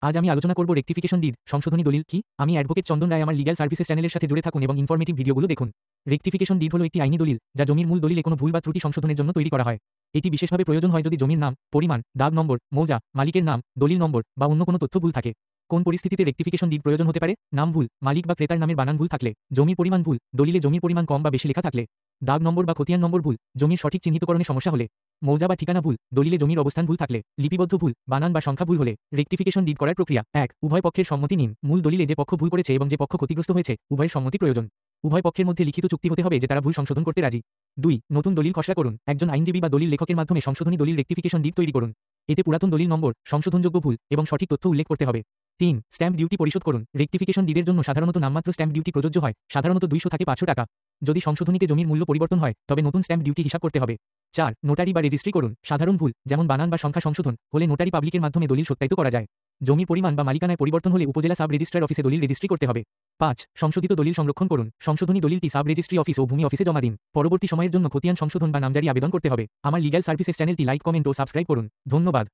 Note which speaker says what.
Speaker 1: আজ আমি আলোচনা করব রেক্টিফিকেশন ডিড সংশোধনী দলিল কি। আমি অ্যাডভোকেট চন্দন রায়। আমার লিগ্যাল সার্ভিসেস চ্যানেলের সাথে জুড়ে থাকুন এবং ইনফরমেটিভ ভিডিওগুলো দেখুন। রেক্টিফিকেশন ডিড হলো একটি আইনি দলিল যা জমির মূল দলিলে কোনো ভুল বা ত্রুটি সংশোধনের জন্য তৈরি করা হয়। এটি বিশেষভাবে প্রয়োজন হয় যদি জমির নাম, পরিমাণ, দাগ নম্বর, মৌজা, মালিকের নাম, দলিল নম্বর বা অন্য কোনো তথ্য ভুল থাকে। কোন পরিস্থিতিতে রেক্টিফিকেশন ডিড প্রয়োজন হতে পারে? নাম ভুল, মালিক বা ক্রেতার নামের বানান ভুল থাকলে, জমির পরিমাণ ভুল, দলিলে জমির পরিমাণ কম বা বেশি লেখা থাকলে, দাগ নম্বর বা খতিয়ান নম্বর ভুল, জমির সঠিক চিহ্নিতকরণে সমস্যা হলে, মৌজা বা ঠিকানা ভুল, দলিলে জমির অবস্থান ভুল থাকলে, লিপিবদ্ধ ভুল, বানান বা সংখ্যা ভুল হলে। রেক্টিফিকেশন ডিড করার প্রক্রিয়া: 1. উভয় পক্ষের সম্মতি নিন। মূল দলিলে যে পক্ষ ভুল করেছে এবং যে পক্ষ ক্ষতিগ্রস্ত হয়েছে উভয়ের সম্মতি প্রয়োজন। উভয় পক্ষের মধ্যে লিখিত চুক্তি হতে হবে যে তারা ভুল সংশোধন করতে রাজি। 2. নতুন দলিল খসড়া করুন। একজন আইনজীবী বা দলিল লেখকের মাধ্যমে সংশোধনী দলিল রেক্টিফিকেশন ডিড তৈরি করুন। এতে পুরাতন দলিল নম্বর, সংশোধনযোগ্য ভুল এবং সঠিক তথ্য উল্লেখ করতে হবে। 3. স্ট্যাম্প ডিউটি পরিশোধ করুন। রেক্টিফিকেশন ডিডের জন্য সাধারণত নামমাত্র স্ট্যাম্প ডিউটি প্রযোজ্য হয়, সাধারণত 200 থেকে 500 টাকা। যদি সংশোধনীতে জমির মূল্য পরিবর্তন হয় তবে নতুন স্ট্যাম্প ডিউটি হিসাব করতে হবে। 4. নোটারি বা রেজিস্ট্রি করুন। সাধারণ ভুল যেমন বানান বা সংখ্যা সংশোধন হলে নোটারি পাবলিকের মাধ্যমে দলিল সত্যায়িত করা যায়। জমির পরিমাণ বা মালিকানায় পরিবর্তন হলে উপজেলা সাব রেজিস্ট্রার অফিসে দলিল রেজিস্ট্রি করতে হবে। 5. সংশোধিত দলিল সংরক্ষণ করুন। সংশোধনী দলিলটি সাব রেজিস্ট্রি অফিস ও ভূমি অফিসে জমা দিন। পরবর্তী সময়ের জন্য খতিয়ান সংশোধন বা নামজারি আবেদন করতে হবে। আমার লিগ্যাল সার্ভিসেস চ্যানেলটি লাইক, কমেন্ট ও সাবস্ক্রাইব করুন। ধন্যবাদ।